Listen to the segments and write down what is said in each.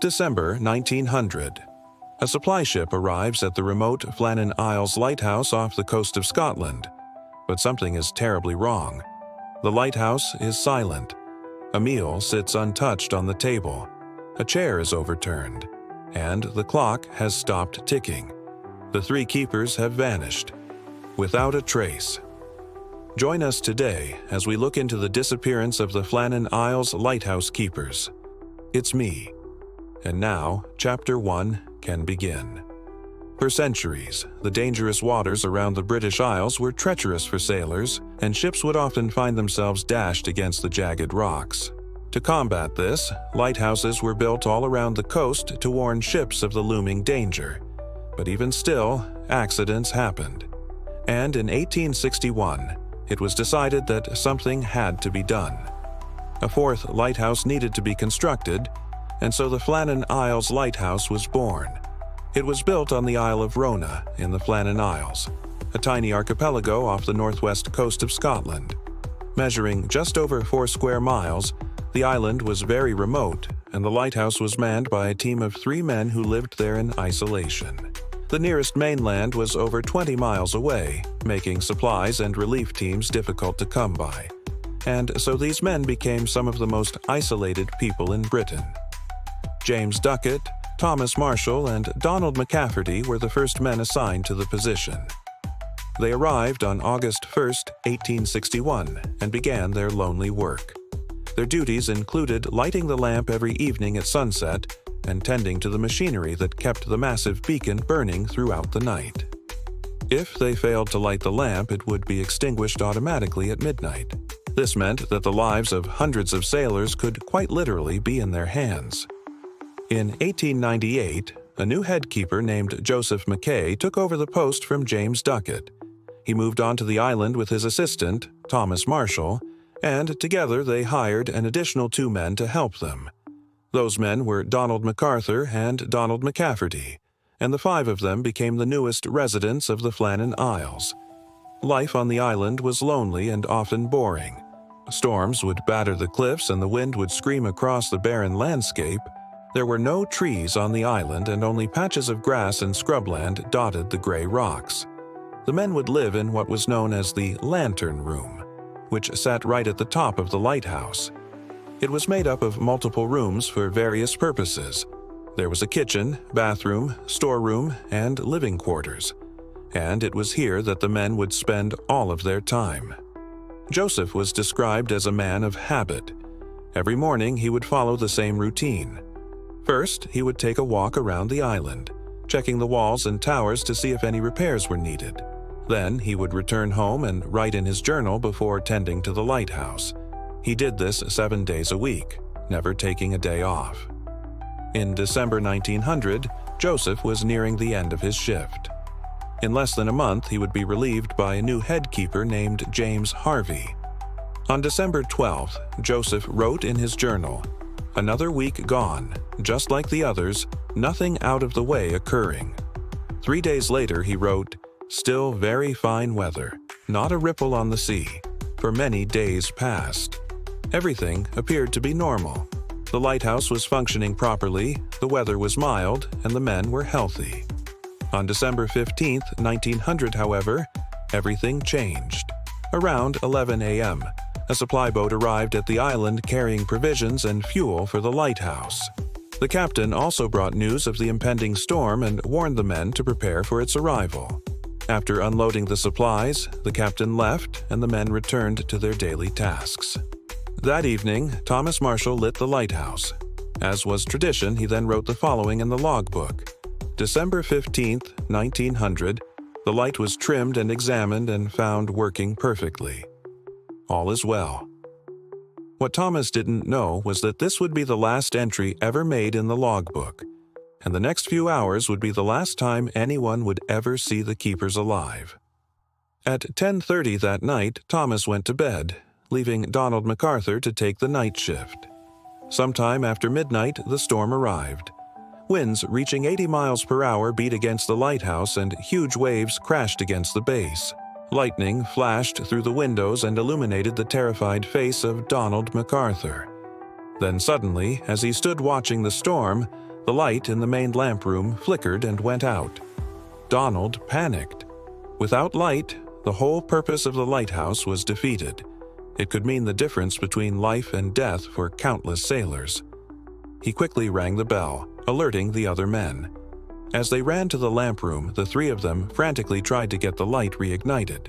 December 1900. A supply ship arrives at the remote Flannan Isles lighthouse off the coast of Scotland. But something is terribly wrong. The lighthouse is silent. A meal sits untouched on the table. A chair is overturned. And the clock has stopped ticking. The three keepers have vanished, without a trace. Join us today as we look into the disappearance of the Flannan Isles lighthouse keepers. It's me. And now, Chapter 1 can begin. For centuries, the dangerous waters around the British Isles were treacherous for sailors, and ships would often find themselves dashed against the jagged rocks. To combat this, lighthouses were built all around the coast to warn ships of the looming danger. But even still, accidents happened. And in 1861, it was decided that something had to be done. A fourth lighthouse needed to be constructed, and so the Flannan Isles Lighthouse was born. It was built on the Isle of Rona in the Flannan Isles, a tiny archipelago off the northwest coast of Scotland. Measuring just over 4 square miles, the island was very remote, and the lighthouse was manned by a team of 3 men who lived there in isolation. The nearest mainland was over 20 miles away, making supplies and relief teams difficult to come by. And so these men became some of the most isolated people in Britain. James Ducat, Thomas Marshall, and Donald McCafferty were the first men assigned to the position. They arrived on August 1, 1861, and began their lonely work. Their duties included lighting the lamp every evening at sunset and tending to the machinery that kept the massive beacon burning throughout the night. If they failed to light the lamp, it would be extinguished automatically at midnight. This meant that the lives of hundreds of sailors could quite literally be in their hands. In 1898, a new headkeeper named Joseph Mackay took over the post from James Ducat. He moved on to the island with his assistant, Thomas Marshall, and together they hired an additional 2 men to help them. Those men were Donald MacArthur and Donald McCafferty, and the 5 of them became the newest residents of the Flannan Isles. Life on the island was lonely and often boring. Storms would batter the cliffs and the wind would scream across the barren landscape. There were no trees on the island and only patches of grass and scrubland dotted the gray rocks. The men would live in what was known as the lantern room, which sat right at the top of the lighthouse. It was made up of multiple rooms for various purposes. There was a kitchen, bathroom, storeroom, and living quarters. And it was here that the men would spend all of their time. Joseph was described as a man of habit. Every morning he would follow the same routine. First, he would take a walk around the island, checking the walls and towers to see if any repairs were needed. Then he would return home and write in his journal before tending to the lighthouse. He did this 7 days a week, never taking a day off. In December 1900, Joseph was nearing the end of his shift. In less than a month, he would be relieved by a new headkeeper named James Harvey. On December 12th, Joseph wrote in his journal, "Another week gone, just like the others, nothing out of the way occurring." 3 days later, he wrote, "Still very fine weather, not a ripple on the sea. For many days past." Everything appeared to be normal. The lighthouse was functioning properly, the weather was mild, and the men were healthy. On December 15, 1900, however, everything changed. Around 11 a.m., a supply boat arrived at the island carrying provisions and fuel for the lighthouse. The captain also brought news of the impending storm and warned the men to prepare for its arrival. After unloading the supplies, the captain left and the men returned to their daily tasks. That evening, Thomas Marshall lit the lighthouse. As was tradition, he then wrote the following in the logbook. December 15, 1900, the light was trimmed and examined and found working perfectly. All is well. What Thomas didn't know was that this would be the last entry ever made in the logbook, and the next few hours would be the last time anyone would ever see the keepers alive. At 10:30 that night, Thomas went to bed, leaving Donald MacArthur to take the night shift. Sometime after midnight, the storm arrived. Winds reaching 80 miles per hour beat against the lighthouse and huge waves crashed against the base. Lightning flashed through the windows and illuminated the terrified face of Donald MacArthur. Then suddenly, as he stood watching the storm, The light in the main lamp room flickered and went out. Donald panicked. Without light, the whole purpose of the lighthouse was defeated. It could mean the difference between life and death for countless sailors. He quickly rang the bell, alerting the other men. As they ran to the lamp room, the three of them frantically tried to get the light reignited.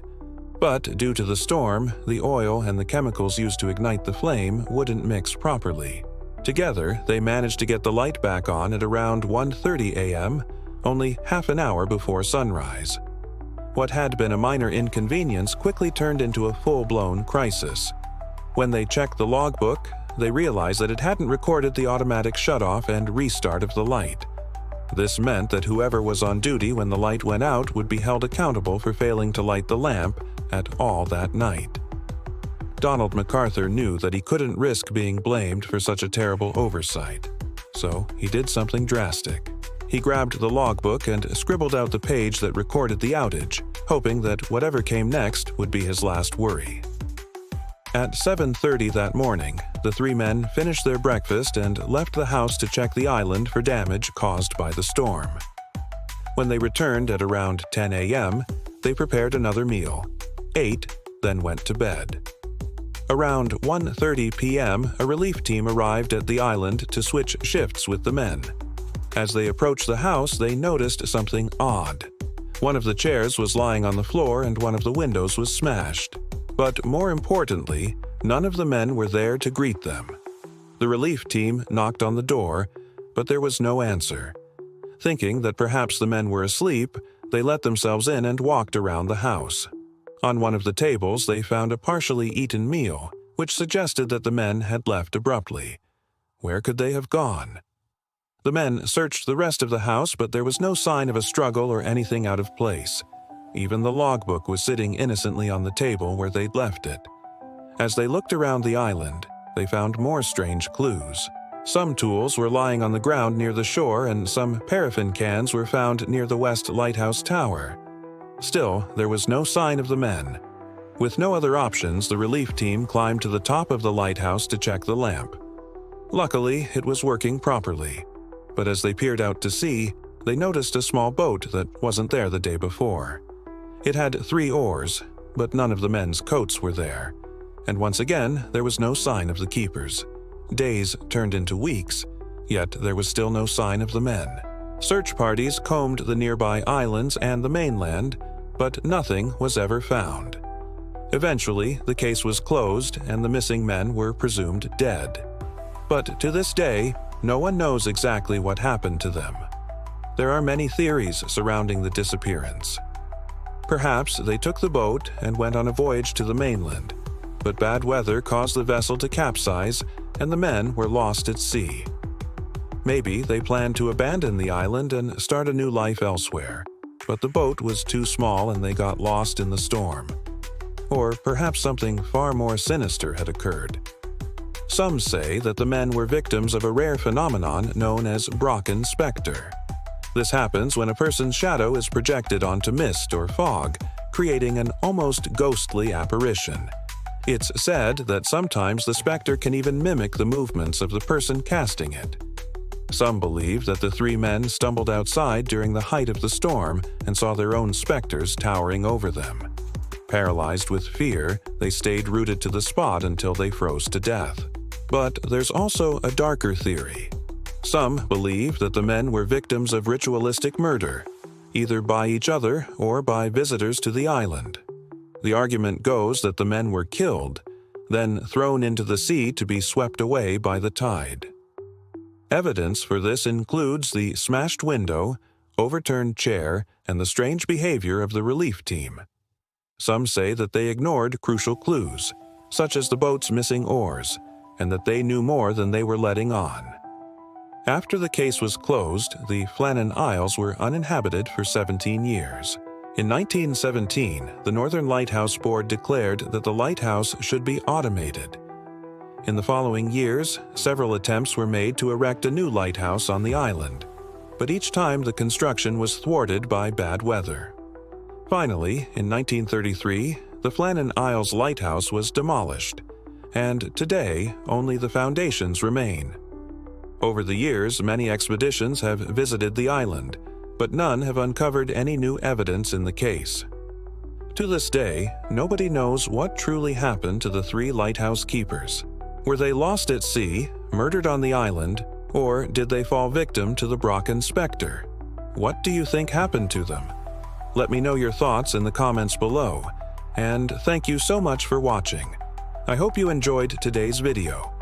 But due to the storm, the oil and the chemicals used to ignite the flame wouldn't mix properly. Together, they managed to get the light back on at around 1:30 a.m., only half an hour before sunrise. What had been a minor inconvenience quickly turned into a full-blown crisis. When they checked the logbook, they realized that it hadn't recorded the automatic shutoff and restart of the light. This meant that whoever was on duty when the light went out would be held accountable for failing to light the lamp at all that night. Donald MacArthur knew that he couldn't risk being blamed for such a terrible oversight. So he did something drastic. He grabbed the logbook and scribbled out the page that recorded the outage, hoping that whatever came next would be his last worry. At 7:30 that morning, the three men finished their breakfast and left the house to check the island for damage caused by the storm. When they returned at around 10 a.m., they prepared another meal, ate, then went to bed. Around 1:30 p.m., a relief team arrived at the island to switch shifts with the men. As they approached the house, they noticed something odd. One of the chairs was lying on the floor and one of the windows was smashed. But more importantly, none of the men were there to greet them. The relief team knocked on the door, but there was no answer. Thinking that perhaps the men were asleep, they let themselves in and walked around the house. On one of the tables, they found a partially eaten meal, which suggested that the men had left abruptly. Where could they have gone? The men searched the rest of the house, but there was no sign of a struggle or anything out of place. Even the logbook was sitting innocently on the table where they'd left it. As they looked around the island, they found more strange clues. Some tools were lying on the ground near the shore, and some paraffin cans were found near the West Lighthouse Tower. Still, there was no sign of the men. With no other options, the relief team climbed to the top of the lighthouse to check the lamp. Luckily, it was working properly. But as they peered out to sea, they noticed a small boat that wasn't there the day before. It had 3 oars, but none of the men's coats were there. And once again, there was no sign of the keepers. Days turned into weeks, yet there was still no sign of the men. Search parties combed the nearby islands and the mainland, but nothing was ever found. Eventually, the case was closed and the missing men were presumed dead. But to this day, no one knows exactly what happened to them. There are many theories surrounding the disappearance. Perhaps they took the boat and went on a voyage to the mainland, but bad weather caused the vessel to capsize and the men were lost at sea. Maybe they planned to abandon the island and start a new life elsewhere, but the boat was too small and they got lost in the storm. Or perhaps something far more sinister had occurred. Some say that the men were victims of a rare phenomenon known as Brocken specter. This happens when a person's shadow is projected onto mist or fog, creating an almost ghostly apparition. It's said that sometimes the specter can even mimic the movements of the person casting it. Some believe that the 3 men stumbled outside during the height of the storm and saw their own specters towering over them. Paralyzed with fear, they stayed rooted to the spot until they froze to death. But there's also a darker theory. Some believe that the men were victims of ritualistic murder, either by each other or by visitors to the island. The argument goes that the men were killed, then thrown into the sea to be swept away by the tide. Evidence for this includes the smashed window, overturned chair, and the strange behavior of the relief team. Some say that they ignored crucial clues, such as the boat's missing oars, and that they knew more than they were letting on. After the case was closed, the Flannan Isles were uninhabited for 17 years. In 1917, the Northern Lighthouse Board declared that the lighthouse should be automated. In the following years, several attempts were made to erect a new lighthouse on the island, but each time the construction was thwarted by bad weather. Finally, in 1933, the Flannan Isles Lighthouse was demolished, and today only the foundations remain. Over the years, many expeditions have visited the island, but none have uncovered any new evidence in the case. To this day, nobody knows what truly happened to the 3 lighthouse keepers. Were they lost at sea, murdered on the island, or did they fall victim to the Brocken specter? What do you think happened to them? Let me know your thoughts in the comments below, and thank you so much for watching. I hope you enjoyed today's video.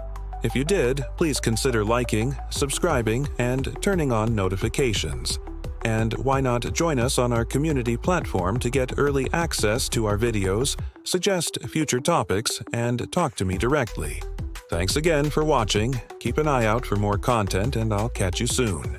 If you did, please consider liking, subscribing, and turning on notifications. And why not join us on our community platform to get early access to our videos, suggest future topics, and talk to me directly. Thanks again for watching, keep an eye out for more content, and I'll catch you soon.